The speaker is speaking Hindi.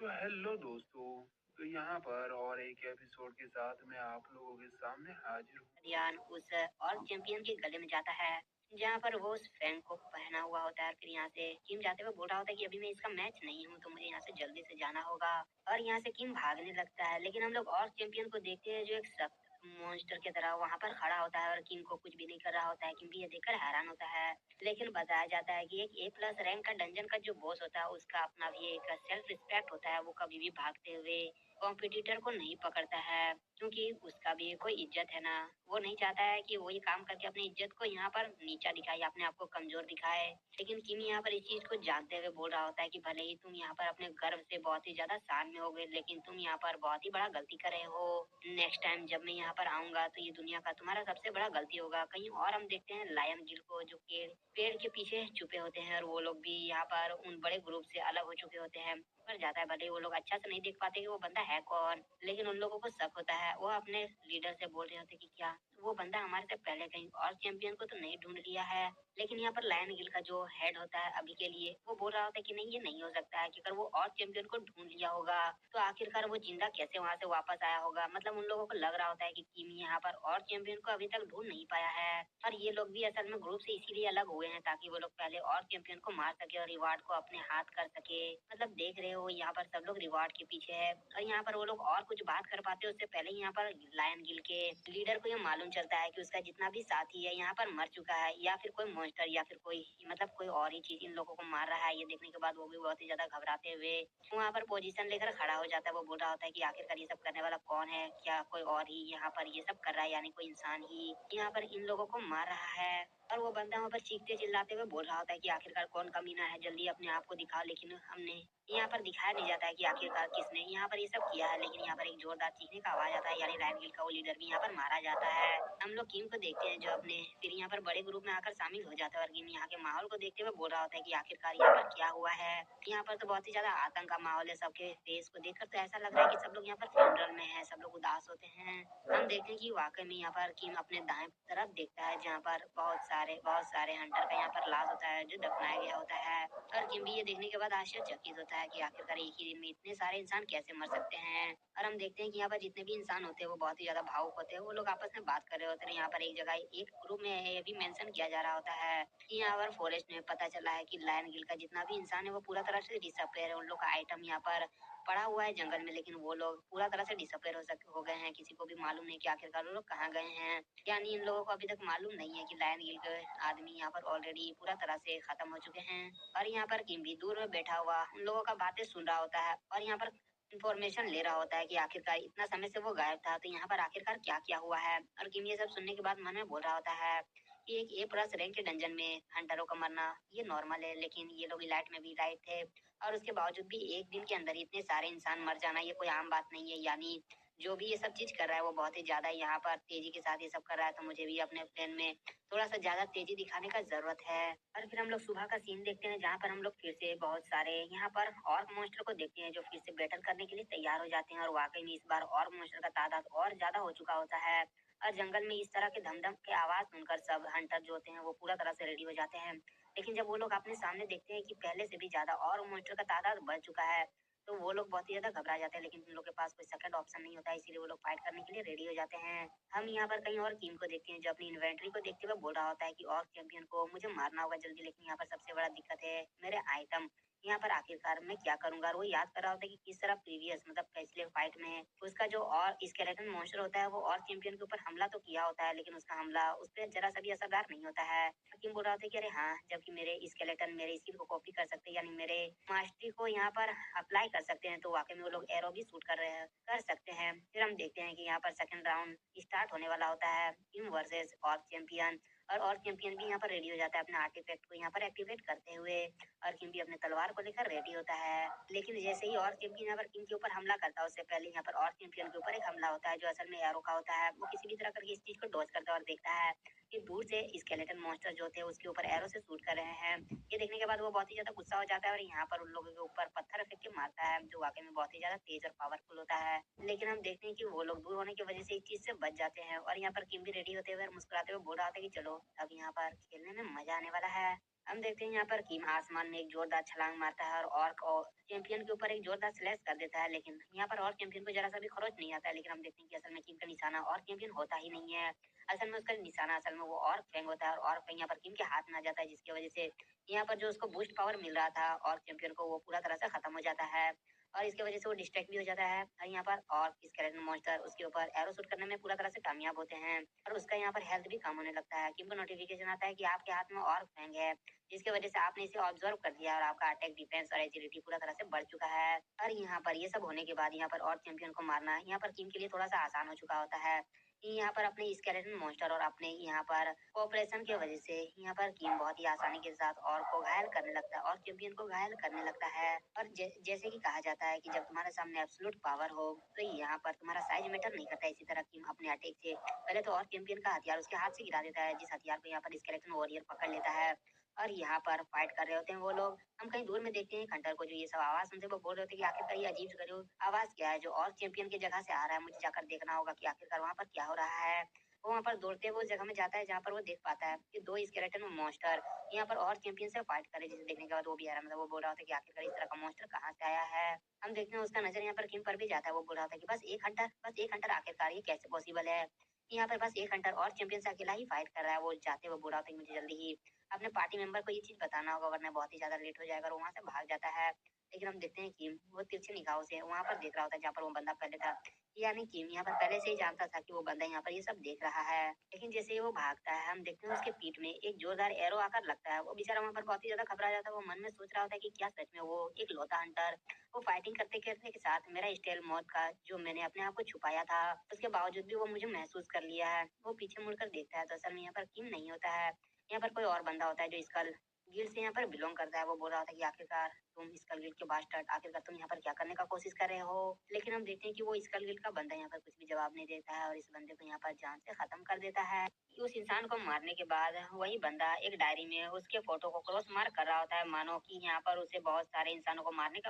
तो हेलो दोस्तों। तो यहाँ पर और एक एपिसोड के साथ मैं आप लोगों के सामने हाजिर हूँ। ध्यान उस और चैंपियन के गले में जाता है जहाँ पर वो उस फैन को पहना हुआ होता है। फिर यहाँ से किम जाते हुए बोल रहा होता है कि अभी मैं इसका मैच नहीं हूँ तो मुझे यहाँ से जल्दी से जाना होगा। और यहाँ से किम भागने लगता है, लेकिन हम लोग और चैंपियन को देखते हैं जो एक सख्त मॉन्स्टर की तरह वहाँ पर खड़ा होता है और किम को कुछ भी नहीं कर रहा होता है। किम भी ये देखकर हैरान होता है, लेकिन बताया जाता है कि एक A+ रैंक का डंजन का जो बॉस होता है उसका अपना भी एक सेल्फ रिस्पेक्ट होता है। वो कभी भी भागते हुए कॉम्पिटिटर को नहीं पकड़ता है, क्योंकि उसका भी कोई इज्जत है ना। वो नहीं चाहता है कि वो ये काम करके अपनी इज्जत को यहाँ पर नीचा दिखाए या अपने आप को कमजोर दिखाए। लेकिन किम यहाँ पर इस चीज को जानते हुए बोल रहा होता है कि भले ही तुम यहाँ पर अपने गर्व से बहुत ही ज्यादा शान में हो गए, लेकिन तुम यहाँ पर बहुत ही बड़ा गलती कर रहे हो। नेक्स्ट टाइम जब मैं यहाँ पर आऊंगा तो ये दुनिया का तुम्हारा सबसे बड़ा गलती होगा। कहीं और हम देखते हैं लायन गिल को जो पेड़ पेड़ के पीछे छुपे होते हैं, और वो लोग भी यहाँ पर उन बड़े ग्रुप से अलग हो चुके होते हैं। पर जाता है, भले ही वो लोग अच्छा से नहीं देख पाते कि वो बंदा है कौन, लेकिन उन लोगों को शक होता है। वो अपने लीडर से बोल रहे होते कि क्या वो बंदा हमारे से पहले कहीं और चैंपियन को तो नहीं ढूंढ लिया है। लेकिन यहाँ पर लायन गिल का जो हेड होता है अभी के लिए, वो बोल रहा होता है कि नहीं, ये नहीं हो सकता है कि अगर वो और चैंपियन को ढूंढ लिया होगा तो आखिरकार वो जिंदा कैसे वहां से वापस आया होगा। मतलब उन लोगों को लग रहा होता है कि किम यहाँ पर और चैंपियन को अभी तक ढूंढ नहीं पाया है। और ये लोग भी असल में ग्रुप से इसीलिए अलग हुए हैं ताकि वो लोग पहले और चैंपियन को मार सके और रिवार्ड को अपने हाथ कर सके। मतलब देख रहे हो यहाँ पर सब लोग रिवार्ड के पीछे है, और यहाँ पर वो लोग और कुछ बात कर पाते उससे पहले यहाँ पर लायन गिल के लीडर को ये मालूम चलता है कि उसका जितना भी साथी है यहाँ पर मर चुका है, या फिर कोई मॉन्स्टर या फिर कोई मतलब कोई और ही चीज इन लोगों को मार रहा है। ये देखने के बाद वो भी बहुत ही ज्यादा घबराते हुए वहाँ पर पोजीशन लेकर खड़ा हो जाता है। वो बोल रहा होता है कि आखिरकार ये सब करने वाला कौन है, क्या कोई और ही यहाँ पर ये सब कर रहा है, यानी कोई इंसान ही यहाँ पर इन लोगों को मार रहा है। और वो बंदा वहाँ पर चीखते चिल्लाते हुए बोल रहा होता है कि आखिरकार कौन कमीना है, जल्दी अपने आप को दिखाओ। लेकिन हमने यहाँ पर दिखाया नहीं जाता है कि आखिरकार किसने यहाँ पर ये सब किया है। लेकिन यहाँ पर एक जोरदार चीखने का आवाज आता है, यानी लायन गिल का वो लीडर भी यहाँ पर मारा जाता है। हम लोग किम को देखते हैं जो अपने फिर यहाँ पर बड़े ग्रुप में आकर शामिल हो जाता है, और किम यहाँ के माहौल को देखते हुए बोल रहा होता है कि आखिरकार यहाँ पर क्या हुआ है। यहाँ पर तो बहुत ही ज्यादा आतंक का माहौल है। सबके फेस को देखकर तो ऐसा लग रहा है कि सब लोग यहाँ पर फ्यूनरल में है, सब लोग उदास होते हैं। हम देखते हैं कि वाकई में यहाँ पर किम अपने दाएं तरफ देखता है जहाँ पर बहुत सारे हंटर का यहाँ पर लाश होता है जो दफनाया गया होता है। और किम भी ये देखने के बाद आश्चर्यचकित होता है कि आखिरकार एक ही दिन में इतने सारे इंसान कैसे मर सकते हैं। और हम देखते हैं कि यहाँ पर जितने भी इंसान होते हैं वो बहुत ही ज्यादा भावुक होते हैं। वो लोग आपस में बात कर रहे होते हैं। यहाँ पर एक जगह एक ग्रुप में ये भी मेंशन किया जा रहा होता है कि यहाँ पर फॉरेस्ट में पता चला है कि लायन गिल का जितना भी इंसान है वो पूरा तरह से डिसअपेयर है। उन लोग का आइटम यहाँ पर पड़ा हुआ है जंगल में, लेकिन वो लोग पूरा तरह से डिसअपेयर हो गए हैं। किसी को भी मालूम नहीं कि आखिरकार वो लोग कहाँ गए हैं। यानी इन लोगों को अभी तक मालूम नहीं है कि लायन गिल के आदमी यहाँ पर ऑलरेडी पूरा तरह से खत्म हो चुके हैं। और यहाँ पर किम भी दूर में बैठा हुआ उन लोगों का बातें सुन रहा होता है, और यहाँ पर इंफॉर्मेशन ले रहा होता है कि आखिरकार इतना समय से वो गायब था तो यहाँ पर आखिरकार क्या क्या हुआ है। और किम ये सब सुनने के बाद मन में बोल रहा होता है कि एक A+ रैंक के डंजन में हंटरों का मरना ये नॉर्मल है, लेकिन ये लोग इलाइट में भी इलाइट थे, और उसके बावजूद भी एक दिन के अंदर इतने सारे इंसान मर जाना ये कोई आम बात नहीं है। यानी जो भी ये सब चीज कर रहा है वो बहुत ही ज्यादा यहाँ पर तेजी के साथ ये सब कर रहा है, तो मुझे भी अपने प्लान में थोड़ा सा ज्यादा तेजी दिखाने का जरूरत है। और फिर हम लोग सुबह का सीन देखते हैं जहाँ पर हम लोग फिर से बहुत सारे यहाँ पर और मॉन्स्टर को देखते हैं जो फिर से बैटल करने के लिए तैयार हो जाते हैं। और वाकई में इस बार और मॉन्स्टर का तादाद और ज्यादा हो चुका होता है, और जंगल में इस तरह के धमधम के आवाज सुनकर सब हंटर जो होते हैं वो पूरा तरह से रेडी हो जाते हैं। लेकिन जब वो लोग अपने सामने देखते हैं कि पहले से भी ज्यादा और मॉन्स्टर का तादाद बढ़ चुका है तो वो लोग बहुत ही ज्यादा घबरा जाते हैं। लेकिन उन लोग के पास कोई सेकंड ऑप्शन नहीं होता है, इसीलिए वो लोग फाइट करने के लिए रेडी हो जाते हैं। हम यहाँ पर कहीं और किम को देखते हैं जो अपनी इन्वेंट्री को देखते हुए बोल रहा होता है कि और चैंपियन को मुझे मारना होगा जल्दी, लेकिन यहाँ पर सबसे बड़ा दिक्कत है मेरे आइटम। यहाँ पर आखिरकार मैं क्या करूंगा। और वो याद कर रहा होता है कि किस तरह प्रीवियस मतलब पिछले फाइट में उसका जो और स्केलेटन मॉन्स्टर होता है वो और चैंपियन के ऊपर हमला तो किया होता है, लेकिन उसका हमला उस पर जरा सा भी असरदार नहीं होता है। किम बोल रहा होता है कि अरे हाँ, जबकि मेरे स्केलेटन मेरे स्किल को कॉपी कर सकते हैं, यानी मेरे मास्टरी को यहाँ पर अप्लाई कर सकते हैं, तो वाकई में वो लोग एरो भी शूट कर सकते हैं। फिर हम देखते हैं कि यहाँ पर सेकंड राउंड स्टार्ट होने वाला होता है, किम वर्सेस और चैंपियन। और चैंपियन भी यहाँ पर रेडी हो जाता है अपने आर्टिफैक्ट को यहाँ पर एक्टिवेट करते हुए, और किम भी अपने तलवार को लेकर रेडी होता है। लेकिन जैसे ही और चैंपियन यहाँ पर किम के ऊपर हमला करता है उससे पहले यहाँ पर और चैंपियन के ऊपर एक हमला होता है जो असल में एरो का होता है। वो किसी भी तरह करके इस चीज को डॉज करता है और देखता है कि दूर से स्केलेटन मॉन्स्टर जो थे उसके ऊपर एरो से शूट कर रहे हैं। ये देखने के बाद वो बहुत ही ज्यादा गुस्सा हो जाता है और यहाँ पर उन लोगों के ऊपर पत्थर फेंक के मारता है जो वाकई में बहुत ही ज्यादा तेज और पावरफुल होता है। लेकिन हम देखते हैं कि वो लोग दूर होने की वजह से इस चीज से बच जाते हैं, और यहाँ पर किम भी रेडी होते हुए और मुस्कुराते हुए बोल रहा था कि चलो अब यहाँ पर खेलने में मजा आने वाला है। हम देखते हैं यहाँ पर किम आसमान में एक जोरदार छलांग मारता है और ऑर्क और चैंपियन के ऊपर एक जोरदार स्लैश कर देता है, लेकिन यहाँ पर और चैंपियन को जरा सा भी खरोच नहीं आता है। लेकिन हम देखते हैं कि असल में किम का निशाना और चैंपियन होता ही नहीं है। असल में उसका निशाना असल में वो ऑर्क फैंग होता है और ऑर्क फैंग यहाँ पर किम के हाथ में आ जाता है, जिसकी वजह से यहाँ पर जो उसको बूस्ट पावर मिल रहा था और चैंपियन को वो पूरा तरह से खत्म हो जाता है और इसकी वजह से वो डिस्ट्रैक्ट भी हो जाता है। और यहाँ पर और स्केलेटन मॉन्स्टर उसके ऊपर एरो शूट करने में पूरा तरह से कामयाब होते हैं और उसका यहाँ पर हेल्थ भी कम होने लगता है। किम को नोटिफिकेशन आता है कि आपके हाथ में और फैंग है, जिसकी वजह से आपने इसे ऑब्जर्व कर लिया और आपका अटैक डिफेंस और एजिलिटी पूरा तरह से बढ़ चुका है। और यहाँ पर ये सब होने के बाद यहाँ पर और चैंपियन को मारना यहाँ पर किम के लिए थोड़ा सा आसान हो चुका होता है। यहाँ पर अपने स्केलेटन मॉन्स्टर और अपने यहाँ पर कोऑपरेशन की वजह से यहाँ पर किम बहुत ही आसानी के साथ और को घायल करने लगता है और चैंपियन को घायल करने लगता है। और जैसे कि कहा जाता है कि जब तुम्हारे सामने एब्सोल्यूट पावर हो तो यहाँ पर तुम्हारा साइज मैटर नहीं करता। इसी तरह किम अपने अटैक से पहले तो और चैंपियन का हथियार उसके हाथ से गिरा देता है, जिस हथियार को यहाँ पर स्केलेटन वॉरियर पकड़ लेता है और यहाँ पर फाइट कर रहे होते हैं वो लोग। हम कहीं दूर में देखते हैं हंटर को जो ये सब आवाज सुनते हैं वो बोल रहे होते हैं कि आखिरकार ये अजीब गरीब आवाज क्या है जो और चैंपियन की जगह से आ रहा है, मुझे जाकर देखना होगा कि आखिरकार वहाँ पर क्या हो रहा है। वो वहाँ पर दौड़ते हुए उस जगह में जाता है जहाँ पर वो देख पाता है कि दो स्केलेटन मॉन्स्टर यहाँ पर और चैंपियन से फाइट करे, जिसे देखने के बाद वो भी हैरान था। वो बोल रहा होता है कि आखिरकार इस तरह का मॉन्स्टर कहाँ से आया है। हम देखते हैं उसका नजर यहाँ पर किम पर भी जाता है। वो बोल रहा था कि बस एक हंटर आखिरकार ये कैसे पॉसिबल है। यहाँ पर बस एक हंटर और चैंपियन से अकेला ही फाइट कर रहा है। वो जाते हुए बोल रहा था कि मुझे जल्दी ही अपने पार्टी मेंबर को ये चीज बताना होगा वरना बहुत ही ज्यादा लेट हो जाएगा और वहाँ से भाग जाता है। लेकिन हम देखते हैं कि वो तिरछी निगाहों से वहाँ पर देख रहा होता है जहाँ पर वो बंदा पहले था। यानी कि यहाँ पर पहले से ही जानता था कि वो बंदा यहाँ पर ये सब देख रहा है। लेकिन जैसे ही वो भागता है हम देखते हैं उसके पीठ में एक जोरदार एरो आकर लगता है। वो बेचारा वहाँ पर बहुत ही ज्यादा घबरा जाता है। वो मन में सोच रहा होता है कि क्या सच में वो एक लौता हंटर वो फाइटिंग करते करते के साथ मेरा स्टेल मौत का जो मैंने अपने आप को छुपाया था उसके बावजूद भी वो मुझे महसूस कर लिया है। वो पीछे मुड़कर देखता है तो असल में यहाँ पर किम नहीं होता है, यहाँ पर कोई और बंदा होता है जो स्कल गिल्ड से यहाँ पर बिलोंग करता है। वो बोल रहा था कि आखिरकार तुम स्कल गिल्ड के बास्टर्ड, आखिरकार तुम यहाँ पर क्या करने का कोशिश कर रहे हो। लेकिन हम देखते हैं कि वो स्कल गिल्ड का बंदा यहाँ पर कुछ भी जवाब नहीं देता है और इस बंदे को यहाँ पर जान से खत्म कर देता है। उस इंसान को मारने के बाद वही बंदा एक डायरी में उसके फोटो को क्रॉस मार्क कर रहा होता है, मानो कि यहाँ पर उसे बहुत सारे इंसानों को मारने का